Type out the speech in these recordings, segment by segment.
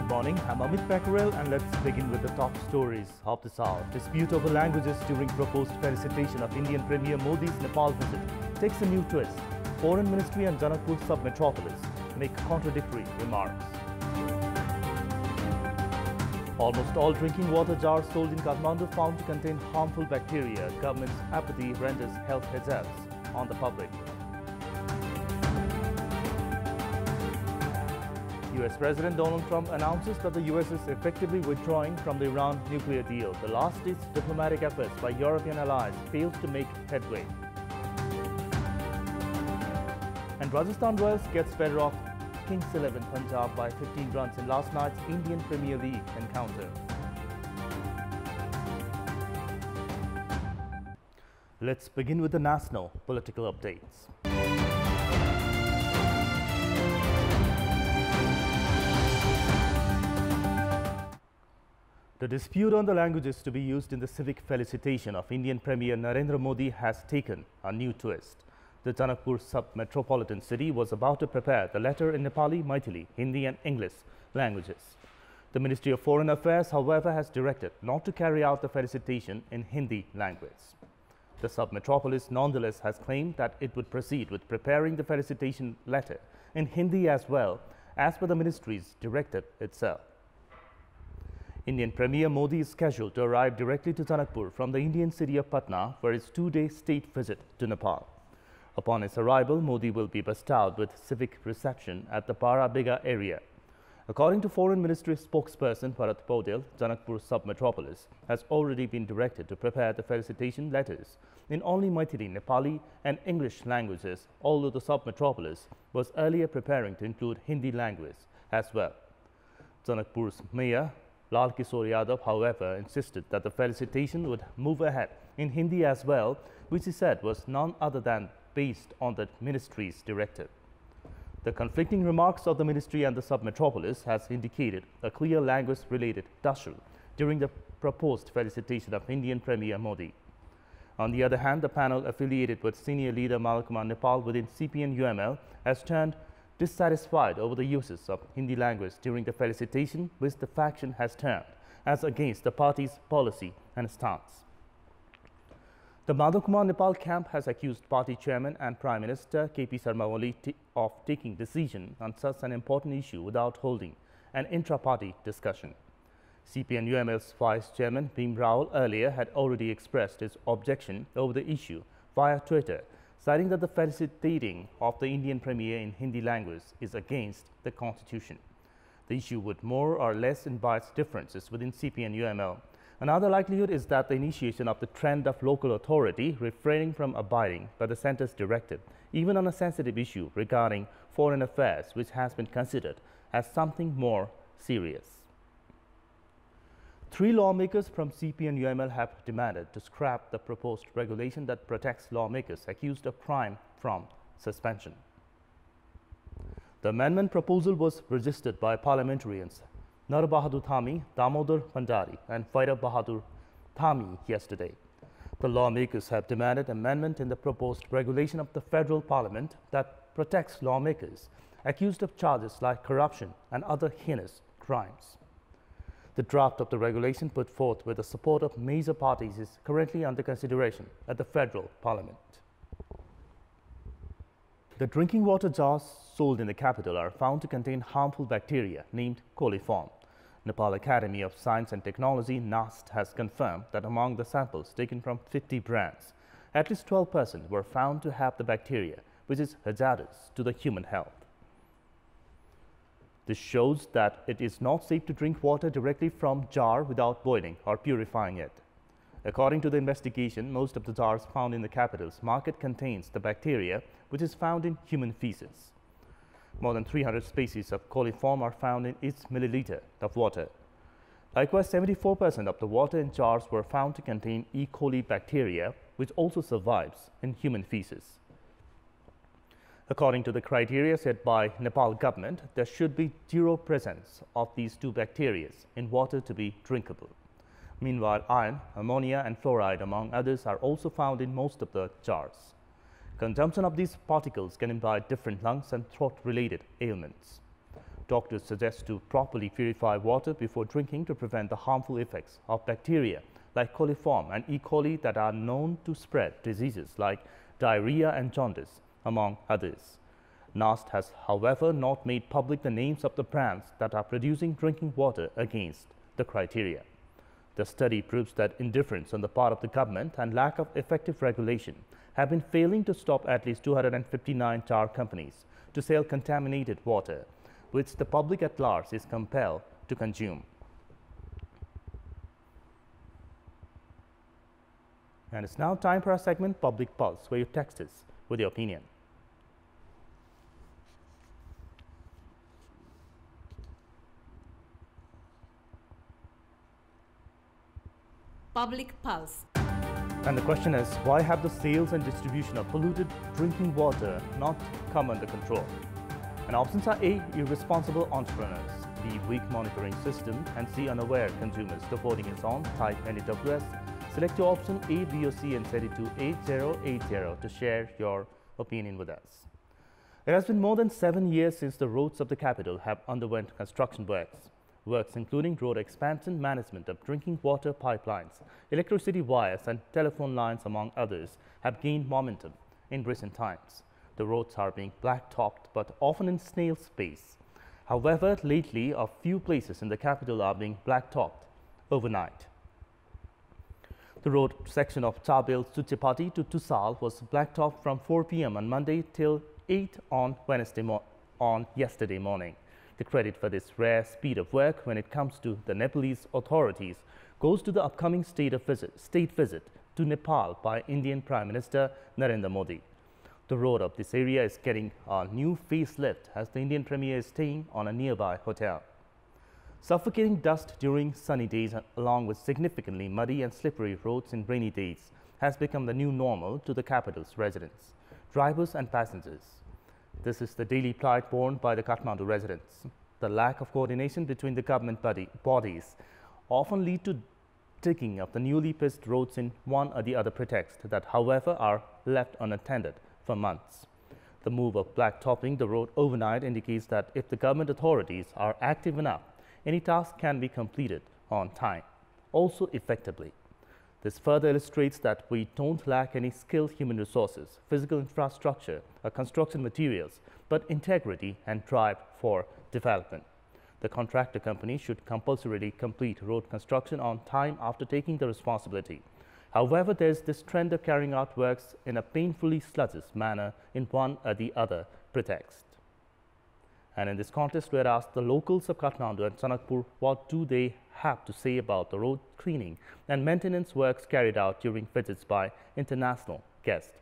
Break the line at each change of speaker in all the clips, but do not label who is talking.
Good morning, I'm Amit Packerel and let's begin with the top stories of this hour. Dispute over languages during proposed felicitation of Indian Premier Modi's Nepal visit takes a new twist. Foreign Ministry and Janakpur sub-metropolis make contradictory remarks. Almost all drinking water jars sold in Kathmandu found to contain harmful bacteria. Government's apathy renders health hazards on the public. US President Donald Trump announces that the US is effectively withdrawing from the Iran nuclear deal. The last-ditch diplomatic efforts by European allies failed to make headway. And Rajasthan Royals gets better off Kings 11 Punjab by 15 runs in last night's Indian Premier League encounter. Let's begin with the national political updates. The dispute on the languages to be used in the civic felicitation of Indian Premier Narendra Modi has taken a new twist. The Janakpur sub-metropolitan city was about to prepare the letter in Nepali, Maithili, Hindi and English languages. The Ministry of Foreign Affairs, however, has directed not to carry out the felicitation in Hindi language. The sub-metropolis nonetheless has claimed that it would proceed with preparing the felicitation letter in Hindi as well, as per the ministry's directive itself. Indian Premier Modi is scheduled to arrive directly to Janakpur from the Indian city of Patna for his two-day state visit to Nepal. Upon his arrival, Modi will be bestowed with civic reception at the Parabiga area. According to Foreign Ministry spokesperson Bharat Paudel, Janakpur sub-metropolis has already been directed to prepare the felicitation letters in only Maithili, Nepali and English languages, although the sub-metropolis was earlier preparing to include Hindi language as well. Janakpur's mayor Lal Kishore Yadav, however, insisted that the felicitation would move ahead in Hindi as well, which he said was none other than based on the ministry's directive. The conflicting remarks of the ministry and the sub-metropolis has indicated a clear language-related tussle during the proposed felicitation of Indian Premier Modi. On the other hand, the panel affiliated with senior leader Malakumar Nepal within CPN-UML has turned dissatisfied over the uses of Hindi language during the felicitation, which the faction has termed as against the party's policy and stance. The Malakumar Nepal camp has accused party chairman and Prime Minister KP Sharma Oli of taking decision on such an important issue without holding an intra-party discussion. CPN-UML's vice chairman Bhim Rawal earlier had already expressed his objection over the issue via Twitter, citing that the felicitating of the Indian Premier in Hindi language is against the Constitution. The issue would more or less invite differences within CPN-UML. Another likelihood is that the initiation of the trend of local authority refraining from abiding by the centre's directive, even on a sensitive issue regarding foreign affairs, which has been considered as something more serious. 3 lawmakers from CPN-UML have demanded to scrap the proposed regulation that protects lawmakers accused of crime from suspension. The amendment proposal was registered by parliamentarians Nar Bahadur Thami, Damodar Bhandari and Vairav Bahadur Thami yesterday. The lawmakers have demanded amendment in the proposed regulation of the federal parliament that protects lawmakers accused of charges like corruption and other heinous crimes. The draft of the regulation put forth with the support of major parties is currently under consideration at the federal parliament. The drinking water jars sold in the capital are found to contain harmful bacteria named coliform. Nepal Academy of Science and Technology (NAST) has confirmed that among the samples taken from 50 brands, at least 12 persons were found to have the bacteria, which is hazardous to the human health. This shows that it is not safe to drink water directly from jar without boiling or purifying it. According to the investigation, most of the jars found in the capital's market contains the bacteria which is found in human feces. More than 300 species of coliform are found in each milliliter of water. Likewise, 74% of the water in jars were found to contain E. coli bacteria, which also survives in human feces. According to the criteria set by Nepal government, there should be zero presence of these 2 bacteria in water to be drinkable. Meanwhile, iron, ammonia and fluoride, among others, are also found in most of the jars. Consumption of these particles can invite different lungs and throat-related ailments. Doctors suggest to properly purify water before drinking to prevent the harmful effects of bacteria like coliform and E. coli that are known to spread diseases like diarrhea and jaundice, among others. NAST has, however, not made public the names of the brands that are producing drinking water against the criteria. The study proves that indifference on the part of the government and lack of effective regulation have been failing to stop at least 259 tar companies to sell contaminated water, which the public at large is compelled to consume. And it's now time for our segment Public Pulse, where you text us with your opinion.
Public Pulse.
And the question is, why have the sales and distribution of polluted drinking water not come under control? And options are A, irresponsible entrepreneurs, B, weak monitoring system, and C, unaware consumers. The voting is on. Type NEWS, select your option A, B or C and send it to 8080 to share your opinion with us. It has been more than 7 years since the roads of the capital have underwent construction works. Works including road expansion, management of drinking water pipelines, electricity wires and telephone lines, among others, have gained momentum in recent times. The roads are being black-topped but often in snail's pace. However, lately a few places in the capital are being black-topped overnight. The road section of Chabil Suchipati to Tusal was black-topped from 4 p.m. on Monday till 8 on yesterday morning. The credit for this rare speed of work when it comes to the Nepalese authorities goes to the upcoming state visit to Nepal by Indian Prime Minister Narendra Modi. The road of this area is getting a new facelift as the Indian Premier is staying on a nearby hotel. Suffocating dust during sunny days along with significantly muddy and slippery roads in rainy days has become the new normal to the capital's residents, drivers and passengers. This is the daily plight borne by the Kathmandu residents. The lack of coordination between the government bodies often lead to digging of the newly paved roads in one or the other pretext that, however, are left unattended for months. The move of black-topping the road overnight indicates that if the government authorities are active enough, any task can be completed on time, also effectively. This further illustrates that we don't lack any skilled human resources, physical infrastructure, or construction materials, but integrity and drive for development. The contractor company should compulsorily complete road construction on time after taking the responsibility. However, there is this trend of carrying out works in a painfully sluggish manner in one or the other pretext. And in this contest, we had asked the locals of Kathmandu and Chanakpur what do they have to say about the road cleaning and maintenance works carried out during visits by international guests.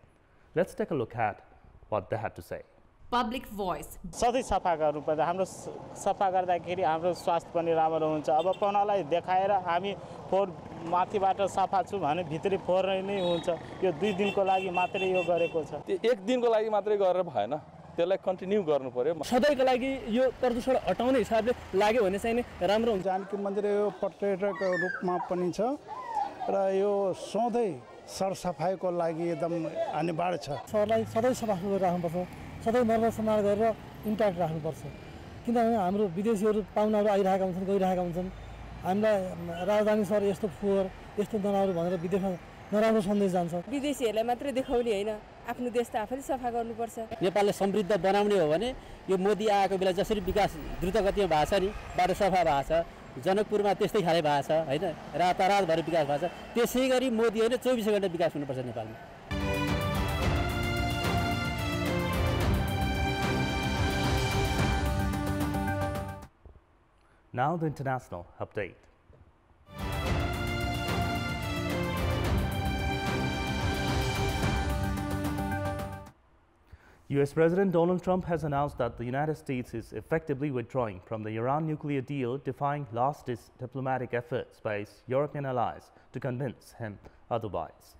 Let's take a look at what they had to say.
Public Voice.
सधैँ सफा गर्नुपर्छ हाम्रो सफा गर्दाखेरि हाम्रो स्वास्थ्य पनि राम्रो हुन्छ अब पनालाई देखाएर हामी फोहोर माथिबाट सफा छु भने भित्री फोहोर नै हुन्छ यो 2 दिनको लागि मात्रै यो गरेको छ
त्यो 1 दिनको लागि मात्रै गरेर भएन त्यसलाई कन्टिन्यू गर्नु पर्यो
सधैँको लागि यो प्रदूषण हटाउने हिसाबले लाग्यो भने चाहिँ राम्रो हुन्छ
जानकी मन्दिर यो पर्यटकको रूपमा पनि छ र यो सधैँ सरसफाइको लागि एकदम अनिवार्य छ
सहरलाई सधैँ सफा गरेर राख्नुपर्छ सधैँ मर्मत सम्हार गरेर इन्ट्याक्ट राख्नुपर्छ किनभने हाम्रो विदेशीहरू पाहुनाहरू आइरहेका हुन्छन् गइरहेका हुन्छन् हामीलाई राजधानी सहर यस्तो फोहोर यस्तो नराम्रो भनेर विदेशमा नराम्रो सन्देश जान्छ
विदेशीहरूलाई मात्रै देखाउने हैन आफ्नो देश त आफैले सफा गर्नुपर्छ
नेपालले समृद्ध बनाउने हो भने यो मोदी आएको बेला जसरी विकास द्रुत गतिमा भएको छ नि बाटो सफा भएको छ जनकपुरमा त्यस्तै खाले भएको छ हैन रातारात भएर विकास भएको छ त्यसैगरी मोदी हैन 24 घण्टा विकास हुनुपर्छ नेपालमा
Now the international update. US President Donald Trump has announced that the United States is effectively withdrawing from the Iran nuclear deal, defying last diplomatic efforts by his European allies to convince him otherwise.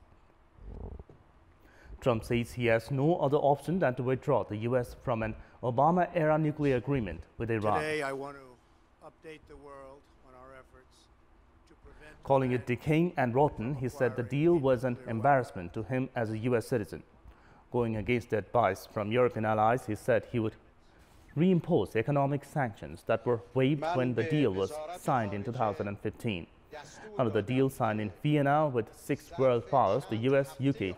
Trump says he has no other option than to withdraw the US from an Obama-era nuclear agreement with Iran.
Today, I want to update the world on our efforts to prevent...
Calling it decaying and rotten, he said the deal was an embarrassment to him as a US citizen. Going against the advice from European allies, he said he would reimpose economic sanctions that were waived when the deal was signed in 2015. Under the deal signed in Vienna with 6 world powers, the US, UK,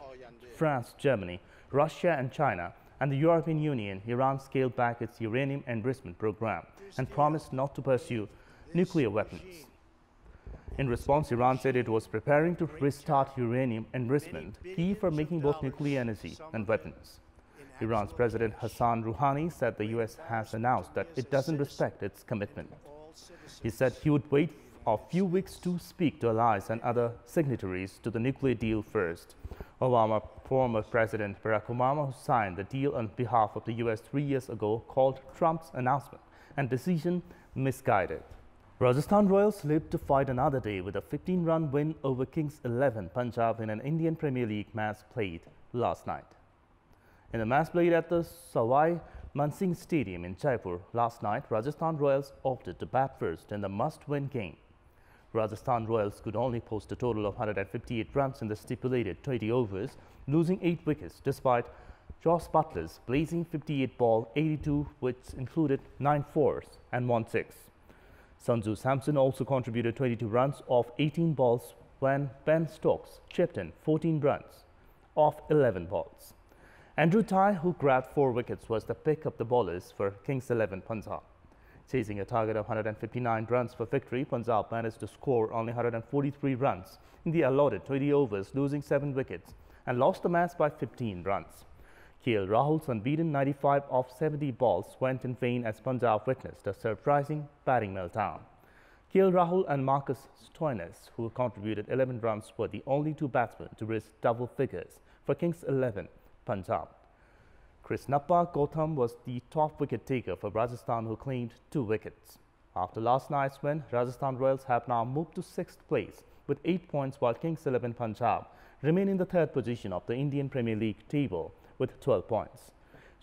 France, Germany, Russia and China, and the European Union, Iran scaled back its uranium enrichment program and promised not to pursue nuclear weapons. In response, Iran said it was preparing to restart uranium enrichment, key for making both nuclear energy and weapons. Iran's President Hassan Rouhani said the US has announced that it doesn't respect its commitment. He said he would wait a few weeks to speak to allies and other signatories to the nuclear deal first. Former President Barack Obama, who signed the deal on behalf of the US 3 years ago, called Trump's announcement and decision misguided. Rajasthan Royals lived to fight another day with a 15-run win over Kings 11 Punjab in an Indian Premier League match played last night. In a match played at the Sawai Mansingh Stadium in Jaipur last night, Rajasthan Royals opted to bat first in the must-win game. Rajasthan Royals could only post a total of 158 runs in the stipulated 20 overs, losing 8 wickets despite Josh Butler's blazing 58-ball 82, which included 9 fours and 1 6. Sanju Samson also contributed 22 runs off 18 balls when Ben Stokes chipped in 14 runs off 11 balls. Andrew Tye, who grabbed 4 wickets, was the pick of the bowlers for Kings 11 Punjab. Chasing a target of 159 runs for victory, Punjab managed to score only 143 runs in the allotted 20 overs, losing 7 wickets and lost the match by 15 runs. KL Rahul's unbeaten 95 off 70 balls went in vain as Punjab witnessed a surprising batting meltdown. KL Rahul and Marcus Stoinis, who contributed 11 runs, were the only 2 batsmen to reach double figures for Kings 11 Punjab. Krishnappa Gautam was the top wicket taker for Rajasthan, who claimed 2 wickets. After last night's win, Rajasthan Royals have now moved to 6th place with 8 points, while Kings 11 Punjab remain in the 3rd position of the Indian Premier League table with 12 points.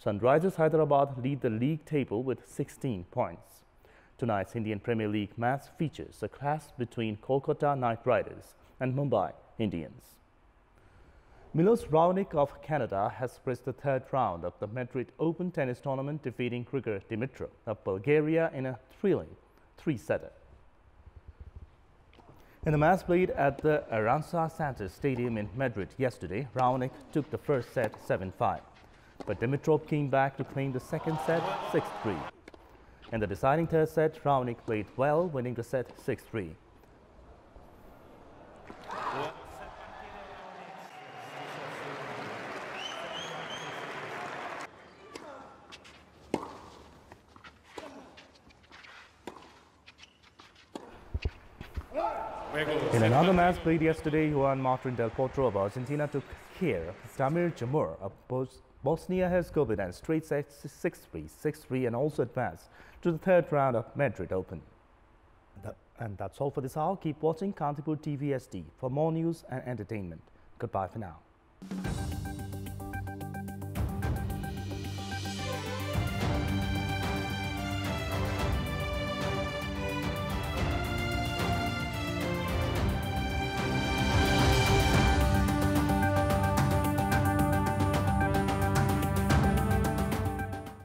Sunrisers Hyderabad lead the league table with 16 points. Tonight's Indian Premier League match features a clash between Kolkata Knight Riders and Mumbai Indians. Milos Raonic of Canada has reached the 3rd round of the Madrid Open tennis tournament, defeating Grigor Dimitrov of Bulgaria in a thrilling 3-setter. In the match played at the Aranza Sanchez Stadium in Madrid yesterday, Raonic took the first set 7-5, but Dimitrov came back to claim the second set 6-3. In the deciding 3rd set, Raonic played well, winning the set 6-3. In another match played yesterday, Juan Martin Del Potro of Argentina took care of Damir Jamur of Bosnia-Herzegovina in straight sets 6-3, 6-3, and also advanced to the 3rd round of Madrid Open. And that's all for this hour. Keep watching Kantipur TV SD for more news and entertainment. Goodbye for now.